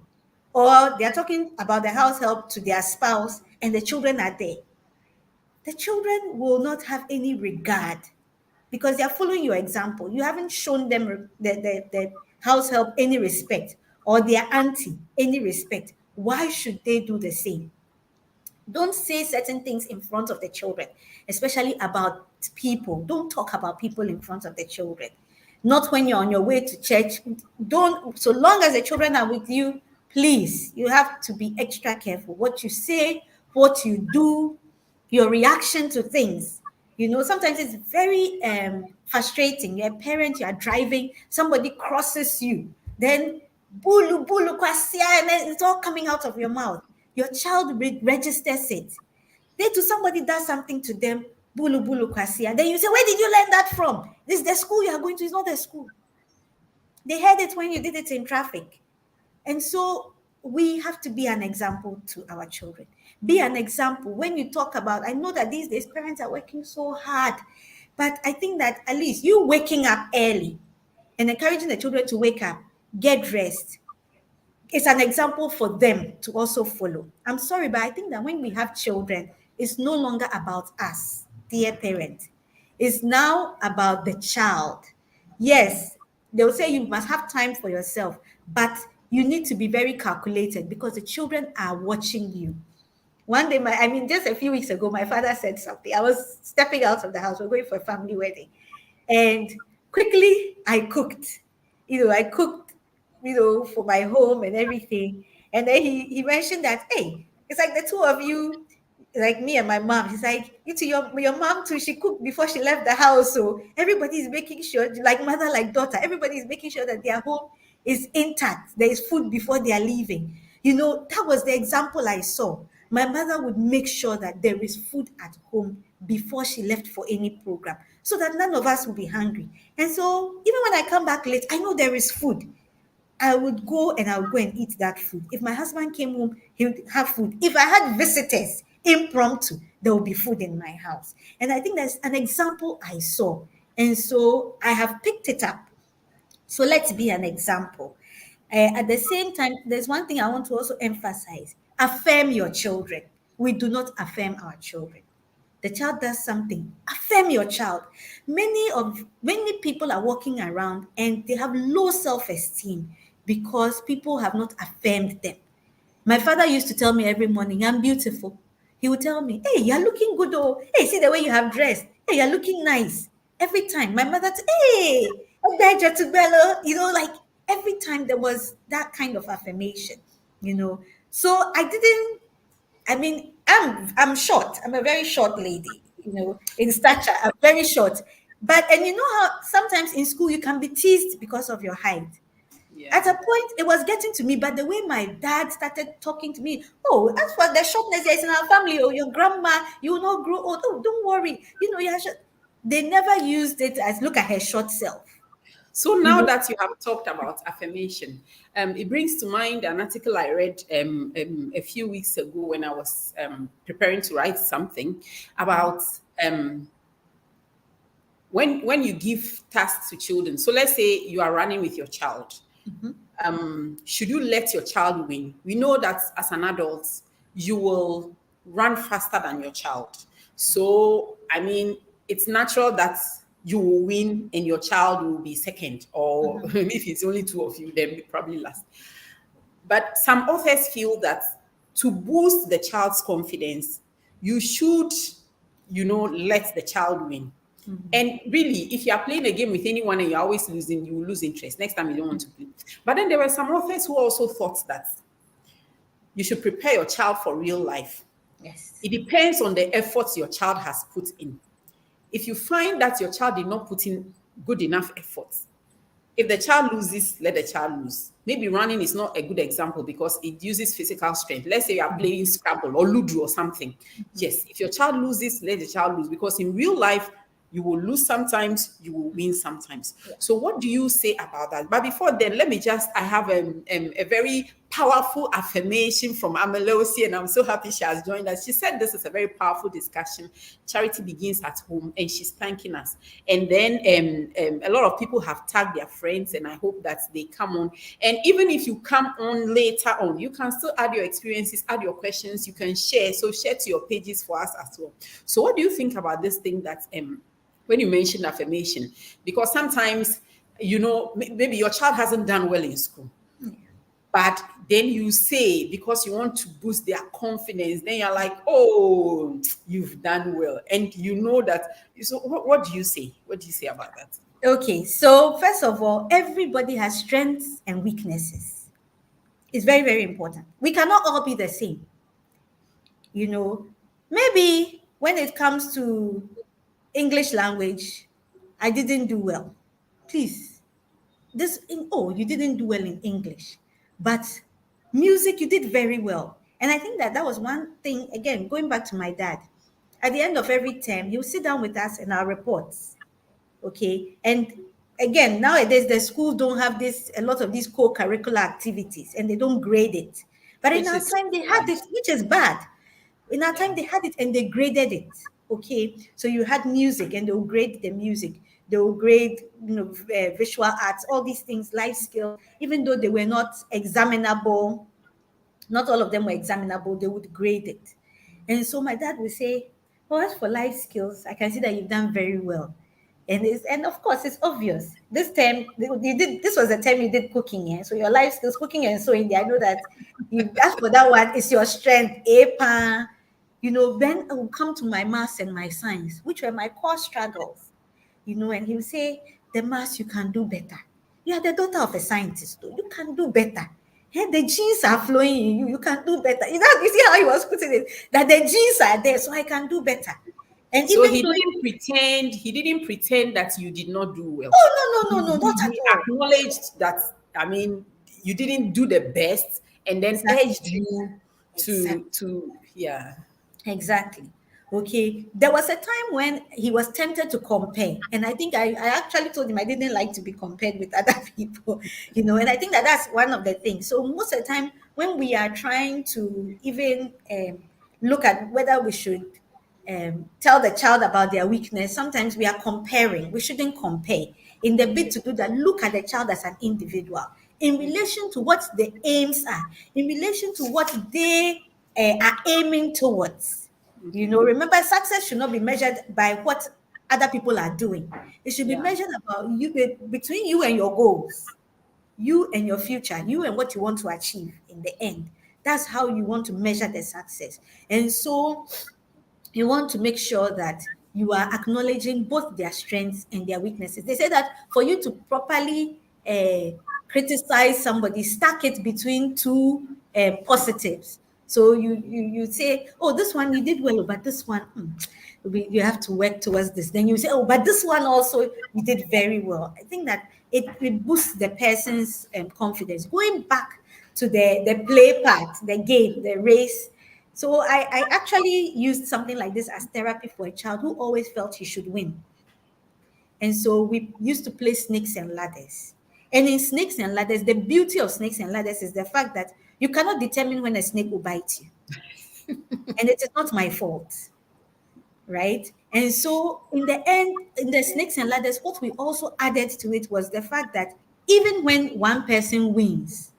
or they're talking about the house help to their spouse, and the children are there. The children will not have any regard because they are following your example. You haven't shown them the house help any respect, or their auntie any respect. Why should they do the same? Don't say certain things in front of the children, especially about people. Don't talk about people in front of the children. Not when you're on your way to church. Don't, so long as the children are with you, please, you have to be extra careful. What you say, what you do, your reaction to things. Sometimes it's very frustrating. You're a parent, you are driving, somebody crosses you, then bulu bulu kwasia, and then it's all coming out of your mouth. Your child registers it. Then to somebody does something to them, bulu bulu kwasia. Then you say, where did you learn that from? This is the school you are going to. It's not the school. They heard it when you did it in traffic. And so we have to be an example to our children. Be an example when you talk about, I know that these days parents are working so hard, but I think that at least you waking up early and encouraging the children to wake up, get dressed, it's an example for them to also follow. I'm sorry, but I think that when we have children, it's no longer about us, dear parent. It's now about the child. Yes, they'll say you must have time for yourself, but you need to be very calculated because the children are watching you. One day, just a few weeks ago, my father said something. I was stepping out of the house. We're going for a family wedding. And Quickly, I cooked. I cooked, for my home and everything. And then he mentioned that, hey, it's like the two of you, like me and my mom. He's like, you two, your mom too, she cooked before she left the house. So everybody's making sure, like mother, like daughter, everybody's making sure that their home is intact. There is food before they are leaving. That was the example I saw. My mother would make sure that there is food at home before she left for any program so that none of us will be hungry. And so even when I come back late, I know there is food. I would go and I would go and eat that food. If my husband came home, he would have food. If I had visitors, impromptu, there will be food in my house. And I think that's an example I saw. And so I have picked it up. So let's be an example. At the same time, there's one thing I want to also emphasize: affirm your children. We do not affirm our children. The child does something, affirm your child. Many people are walking around and they have low self-esteem because people have not affirmed them. My father used to tell me every morning, I'm beautiful. He would tell me, hey, you're looking good. Oh, hey, see the way you have dressed. Hey, you're looking nice. Every time. My mother, hey, like every time there was that kind of affirmation, you know. So I didn't, I mean, I'm short. I'm a very short lady, in stature. I'm very short. And you know how sometimes in school you can be teased because of your height. Yeah. At a point, it was getting to me, but the way my dad started talking to me, oh, as for the shortness that is in our family, oh, your grandma, you will not grow old. Oh, don't worry. You're short. They never used it as look at her short self. So You now know, that you have talked about affirmation, it brings to mind an article I read a few weeks ago when I was preparing to write something about um, when you give tasks to children. So let's say you are running with your child. mhm, Should you let your child win? We know that as an adult, you will run faster than your child. So, I mean, it's natural that you will win and your child will be second, or mhm, if it's only two of you, then probably last. But some authors feel that to boost the child's confidence, you should, let the child win. mhm, And really, if you are playing a game with anyone and you're always losing, you will lose interest. Next time, you don't want to play. But then there were some authors who also thought that you should prepare your child for real life. yes. It depends on the efforts your child has put in. If you find that your child did not put in good enough efforts, if the child loses, let the child lose. Maybe running is not a good example because it uses physical strength. Let's say you are Mhm, playing Scrabble or Ludo or something. mhm. Yes, if your child loses, let the child lose because in real life, you will lose sometimes, you will win sometimes. Yeah. So, what do you say about that? But before then, I have a very powerful affirmation from Amelosi, and I'm so happy she has joined us. She said this is a very powerful discussion. Charity begins at home, and she's thanking us. And then a lot of people have tagged their friends, and I hope that they come on. And even if you come on later on, you can still add your experiences, add your questions, you can share. So share to your pages for us as well. So what do you think about this thing that when you mentioned affirmation? Because sometimes, maybe your child hasn't done well in school, but then you say because you want to boost their confidence, then you're like, oh, you've done well. And you know that. So what do you say? What do you say about that? Okay, so first of all, everybody has strengths and weaknesses. It's very, very important. We cannot all be the same. You know, maybe when it comes to English language, I didn't do well. Please, you didn't do well in English, but music, you did very well. And I think that that was one thing, again, going back to my dad. At the end of every term, he'll sit down with us in our reports. Okay. And again, nowadays the schools don't have a lot of these co-curricular activities and they don't grade it. But in Which our is time they had bad. it, which is bad. In our Yeah. time they had it and they graded it. Okay. So you had music and they'll grade the music. They'll grade, visual arts, all these things, life skills, even though they were not examinable, not all of them were examinable, they would grade it. And so my dad would say, well, as for life skills, I can see that you've done very well. And of course it's obvious. This time you did this was the time you did cooking, yeah. So your life skills, cooking and sewing, I know that you as for that one, it's your strength. Epa. Then I will come to my maths and my science, which were my core struggles. And he would say, the mass, you can do better. You are the daughter of a scientist, though. You can do better. The genes are flowing in you. You can do better. You see how he was putting it? That the genes are there, so I can do better. And So even he though, didn't pretend. He didn't pretend that you did not do well. oh, no, no, no, no, not at He all. acknowledged that. I mean, you didn't do the best, and then Exactly. urged you Exactly. to yeah. Exactly. Okay. There was a time when he was tempted to compare. And I think I actually told him I didn't like to be compared with other people, and I think that that's one of the things. So most of the time, when we are trying to even look at whether we should tell the child about their weakness, sometimes we are comparing. We shouldn't compare. In the bid to do that, look at the child as an individual in relation to what the aims are, in relation to what they are aiming towards. Remember, success should not be measured by what other people are doing. It should be Yeah. measured about you, between you and your goals, you and your future, you and what you want to achieve in the end. That's how you want to measure the success. And so you want to make sure that you are acknowledging both their strengths and their weaknesses. They say that for you to properly criticize somebody, stack it between two positives. So you say, oh, this one you did well, but this one, you have to work towards this. Then you say, oh, but this one also you did very well. I think that it boosts the person's confidence. Going back to the play part, the game, the race. So I actually used something like this as therapy for a child who always felt he should win. And so we used to play snakes and ladders. And in snakes and ladders, the beauty of snakes and ladders is the fact that you cannot determine when a snake will bite you. And it is not my fault, right? And so in the end, in the snakes and ladders, what we also added to it was the fact that even when one person wins,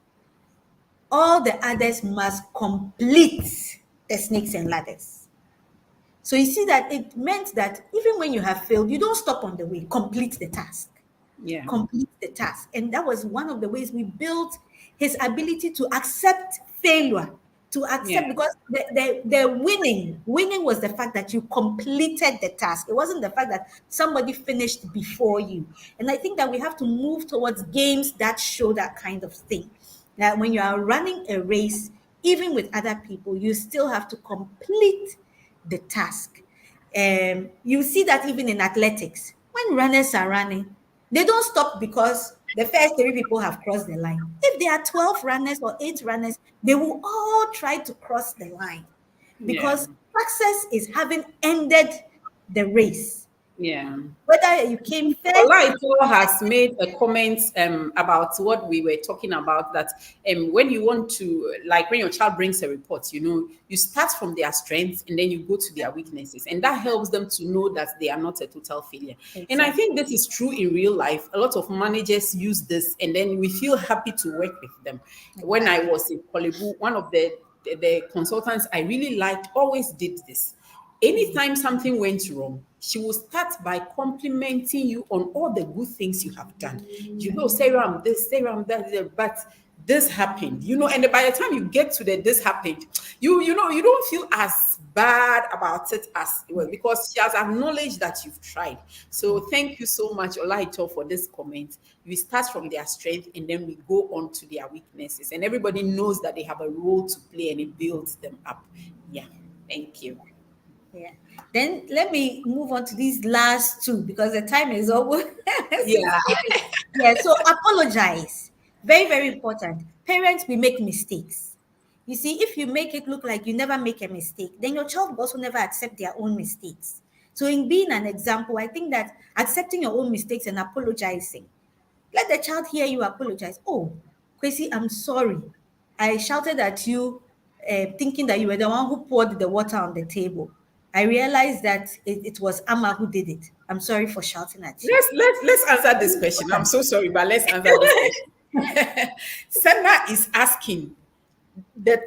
all the others must complete the snakes and ladders. So you see that it meant that even when you have failed, you don't stop on the way, complete the task. Yeah. Complete the task. And that was one of the ways we built his ability to accept failure, to Yeah. accept, because the winning was the fact that you completed the task. It wasn't the fact that somebody finished before you. And I think that we have to move towards games that show that kind of thing. That when you are running a race, even with other people, you still have to complete the task. You see that even in athletics, when runners are running, they don't stop because the first three people have crossed the line. If there are 12 runners or eight runners, they will all try to cross the line Yeah. because success is having ended the race. Yeah. Whether you came first, Olaito has made a comment about what we were talking about, that when you want to, like when your child brings a report, you start from their strengths and then you go to their weaknesses. And that helps them to know that they are not a total failure. And I exactly, think this is true in real life. A lot of managers use this and then we feel happy to work with them. When I exactly, was in Kolebu, one of the consultants I really liked always did this. Anytime something went wrong, she will start by complimenting you on all the good things you have done. Sarah, this, Sarah, that, but this happened, and by the time you get to the this happened, you don't feel as bad about it as well because she has acknowledged that you've tried. So thank you so much, Olaito, for this comment. We start from their strength and then we go on to their weaknesses, and everybody knows that they have a role to play and it builds them up. Yeah, thank you. yeah. Then let me move on to these last two because the time is almost Yeah. 16. Yeah, so apologize. Very, very important. Parents, we make mistakes. You see, if you make it look like you never make a mistake, then your child will also never accept their own mistakes. So, in being an example, I think that accepting your own mistakes and apologizing, let the child hear you apologize. Oh, Kwesi, I'm sorry. I shouted at you, thinking that you were the one who poured the water on the table. I realized that it was Amma who did it. I'm sorry for shouting at you. Let's answer this question. I'm so sorry, but let's answer this question. Senna is asking that,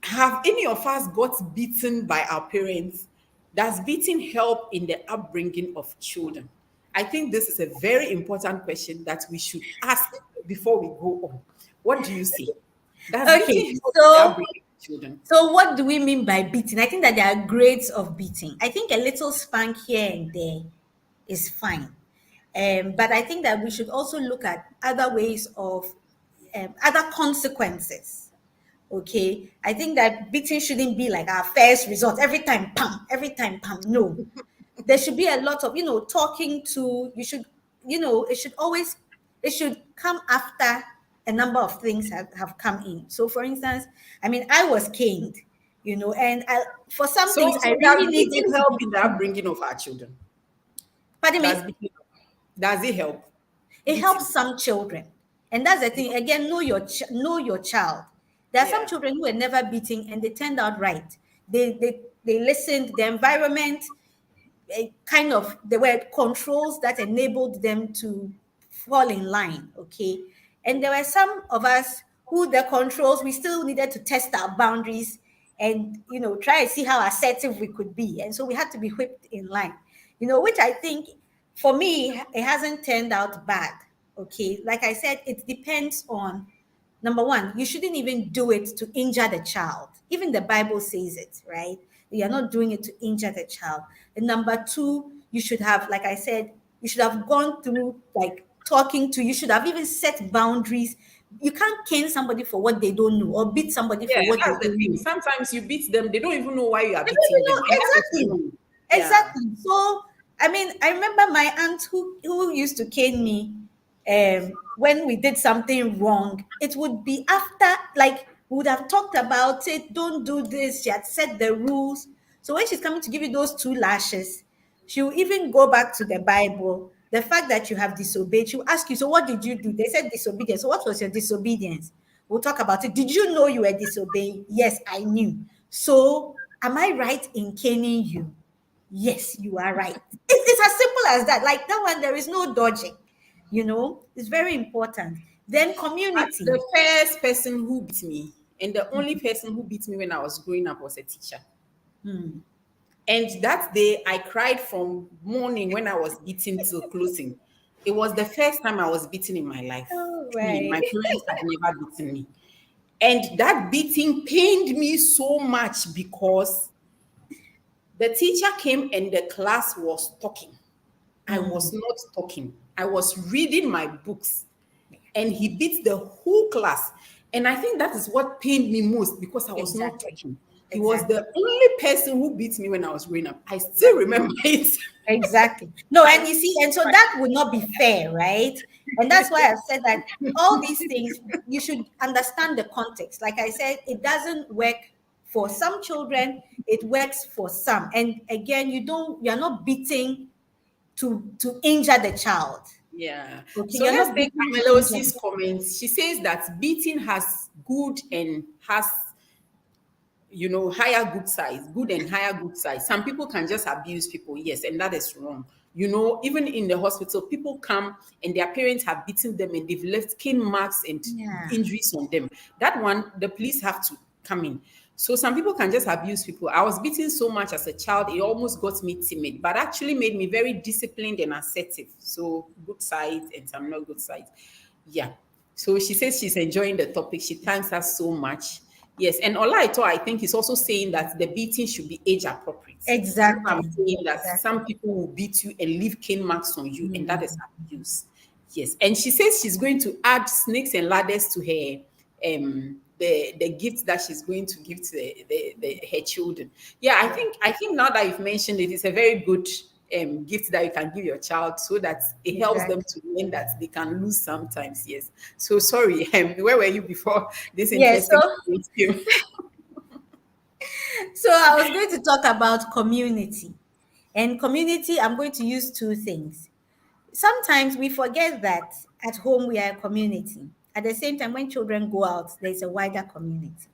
have any of us got beaten by our parents? Does beating help in the upbringing of children? I think this is a very important question that we should ask before we go on. What do you say? Does Okay, beating help in the so upbringing of children? so what do we mean by beating? I think that there are grades of beating. I think a little spank here and there is fine. But I think that we should also look at other ways of other consequences. Okay, I think that beating shouldn't be like our first resort every time, pam, every time, pam. No, there should be a lot of talking to. You should, it should always, it should come after a number of things have come in. So, for instance, I mean, I was caned, and for some So, things I so really does needed beating to help be. in the upbringing of our children? Pardon Does me. beating, does it help? It helps Beating. some children, and that's the thing. Again, know your child. There are some Yeah. children who were never beaten, and they turned out right. They listened. The environment, kind of, there were controls that enabled them to fall in line. Okay, and there were some of us who the controls, we still needed to test our boundaries and try and see how assertive we could be, and so we had to be whipped in line, which I think for me it hasn't turned out bad. Okay, like I said, it depends on, number one, you shouldn't even do it to injure the child. Even the Bible says it, right? You're not doing it to injure the child. And number two, you should have, like I said, you should have gone through like talking to, you should have even set boundaries. You can't cane somebody for what they don't know or beat somebody Yeah, for what they that's the don't thing. know. Sometimes you beat them, they don't even know why you are I don't beating even them. know And that is exactly. wrong. Yeah. Exactly. So I mean, I remember my aunt who used to cane me when we did something wrong. It would be after, like, we would have talked about it. Don't do this. She had set the rules. So when she's coming to give you those two lashes, she'll even go back to the Bible. The fact that you have disobeyed, she'll ask you, so what did you do? They said disobedience. So what was your disobedience? We'll talk about it. Did you know you were disobeying? Yes, I knew. So am I right in caning you? Yes, you are right. It's as simple as that. Like that one, there is no dodging. It's very important. Then community. The first person who beat me, and the only person who beat me when I was growing up, was a teacher. Hmm. And that day, I cried from morning when I was beaten till closing. It was the first time I was beaten in my life. Oh, Truly, right. my parents had never beaten me. And that beating pained me so much because the teacher came and the class was talking. I was Hmm. not talking. I was reading my books, and he beat the whole class. And I think that is what pained me most because I was not Exactly. talking. He was Exactly. the only person who beat me when I was growing up. I still Exactly. remember it. Exactly. No, I and you see, and so that would not be fair, right? And that's why I've said that all these things, you should understand the context. Like I said, it doesn't work for some children, it works for some. And again, you're not beating to injure the child. Yeah. Okay, So you're let's not take beating to injure Camelosi's them. comments. She says that beating has good and has, higher good size, good and higher good size. Some people can just abuse people, yes, and that is wrong. Even in the hospital, people come and their parents have beaten them and they've left skin marks and Yeah, injuries on them. That one, the police have to come in. So some people can just abuse people. I was beaten so much as a child, it almost got me timid, but actually made me very disciplined and assertive. So good sides and some not good sides. Yeah. So she says she's enjoying the topic. She thanks us so much. Yes, and Olaito, I think, is also saying that the beating should be age appropriate. You know, I'm exactly. saying that Exactly. some people will beat you and leave cane marks on you, and that is Mm. abuse. Yes, and she says she's going to add snakes and ladders to her the gifts that she's going to give to her children. Yeah, I think now that you've mentioned it, it's a very good gift that you can give your child so that it helps them Exactly. to learn that they can lose sometimes. Yes. So sorry, where were you before this Yeah, interesting comment came? so I was going to talk about community. And community, I'm going to use two things. Sometimes we forget that at home we are a community. At the same time, when children go out, there's a wider community.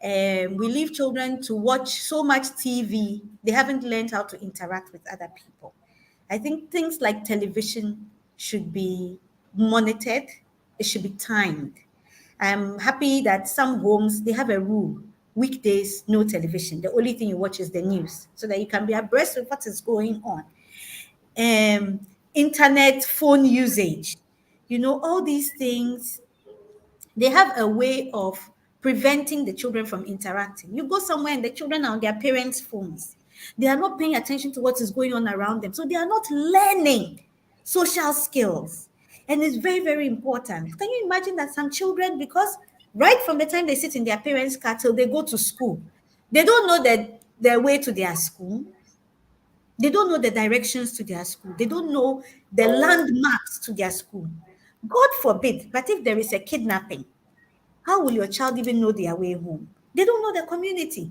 We leave children to watch so much TV, they haven't learned how to interact with other people. I think things like television should be monitored, it should be timed. I'm happy that some homes they have a rule. Weekdays, no television. The only thing you watch is the news so that you can be abreast with what is going on. Internet, phone usage, all these things, they have a way of preventing the children from interacting. You go somewhere and the children are on their parents' phones. They are not paying attention to what is going on around them. So they are not learning. social skills. And it's very, very important. Can you imagine that some children, because right from the time they sit in their parents' car till they go to school, they don't know that their way to their school. They don't know the directions to their school. They don't know the landmarks to their school. God forbid, but if there is a kidnapping, how will your child even know their way home? They don't know the community.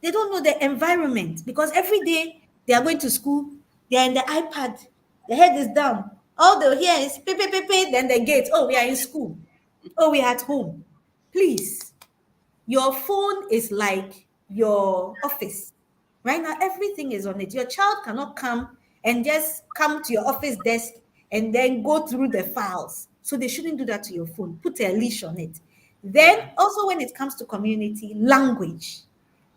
They don't know the environment because every day they are going to school, they are in the iPad, the head is down. All they hear is pay, pay, pay, pay, then the gate. Oh, we are in school. Oh, we are at home. Please, your phone is like your office. Right now, everything is on it. Your child cannot come and just come to your office desk and then go through the files. So they shouldn't do that to your phone. Put a leash on it. Then, Yeah. also, when it comes to community, language.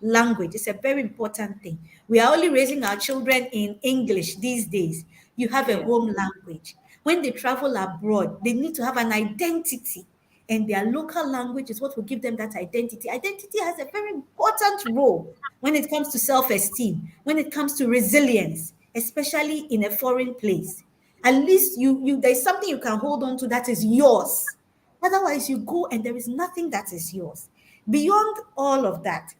Language is a very important thing. We are only raising our children in English these days. You have a Yeah. home language. When they travel abroad, they need to have an identity, and their local language is what will give them that identity. Identity has a very important role when it comes to self-esteem, when it comes to resilience, especially in a foreign place. At least you there's something you can hold on to that is yours. Otherwise, you go and there is nothing that is yours. Beyond all of that,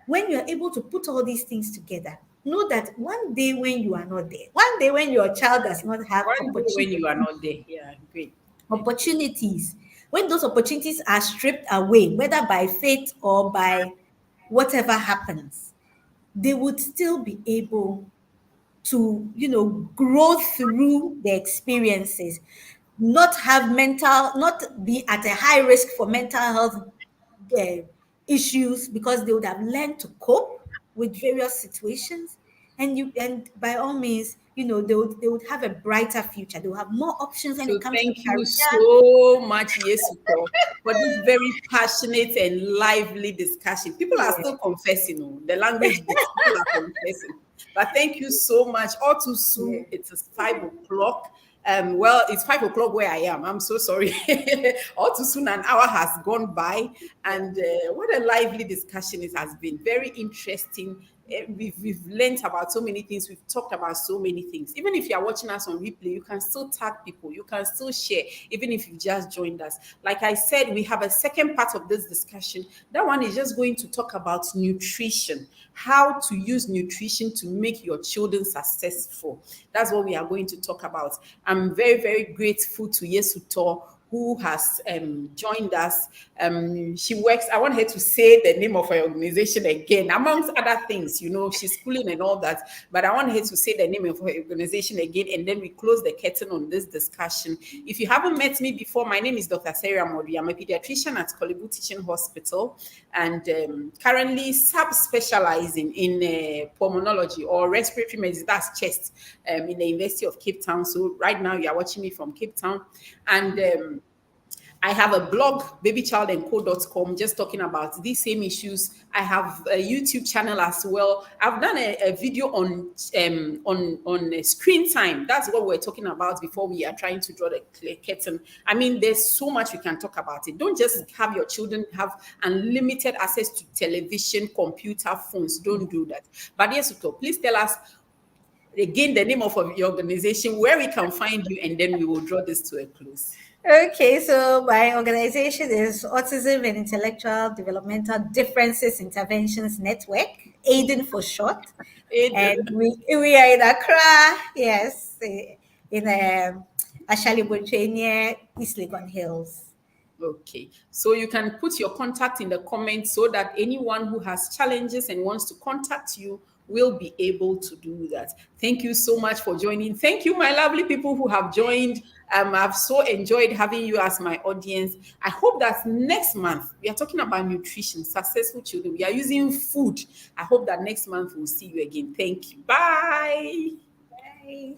when you're able to put all these things together, know that one day when you are not there, one day when your child does not have One day when you are not there. Yeah, great. opportunities, when those opportunities are stripped away, whether by fate or by whatever happens, they would still be able to, grow through the experiences, not have mental, not be at a high risk for mental health uh, issues because they would have learned to cope with various situations. And by all means, they would have a brighter future. They will have more options when So it comes to thank you career. so much, Yesuko, for this very passionate and lively discussion. People are Yeah. still confessing, oh, the language bits. People are confessing. But thank you so much. All too Yeah. soon, it is 5 o'clock. Well, it's 5 o'clock where I am. I'm so sorry. All too soon, an hour has gone by, and what a lively discussion it has been. Very interesting. We've learned about so many things. We've talked about so many things. Even if you are watching us on replay, you can still tag people. You can still share, even if you just joined us. Like I said, we have a second part of this discussion. That one is just going to talk about nutrition, how to use nutrition to make your children successful. That's what we are going to talk about. I'm very, very grateful to Yesuto, who has joined us. She works, I want her to say the name of her organization again, amongst other things. She's schooling and all that, but I want her to say the name of her organization again, and then we close the curtain on this discussion. If you haven't met me before, my name is Dr. Sarah Modi. I'm a pediatrician at Kolebu Teaching Hospital, and currently sub-specializing in pulmonology or respiratory medicine, that's chest, in the University of Cape Town. So right now you are watching me from Cape Town. And I have a blog, babychildandco.com, just talking about these same issues. I have a YouTube channel as well. I've done a video on screen time. That's what we're talking about before we are trying to draw the curtain. I mean, there's so much we can talk about it. Don't just have your children have unlimited access to television, computer, phones. Don't do that. But yes, please tell us again the name of your organization, where we can find you, and then we will draw this to a close. Okay, so my organization is Autism and Intellectual Developmental Differences Interventions Network, AIDEN for short. And Aiden. we are in Accra, yes, in Ashali near East Legon Hills. Okay, so you can put your contact in the comments so that anyone who has challenges and wants to contact you will be able to do that. Thank you so much for joining. Thank you, my lovely people who have joined. I've so enjoyed having you as my audience. I hope that next month we are talking about nutrition, successful children. We are using food. I hope that next month we'll see you again. Thank you. Bye. Bye.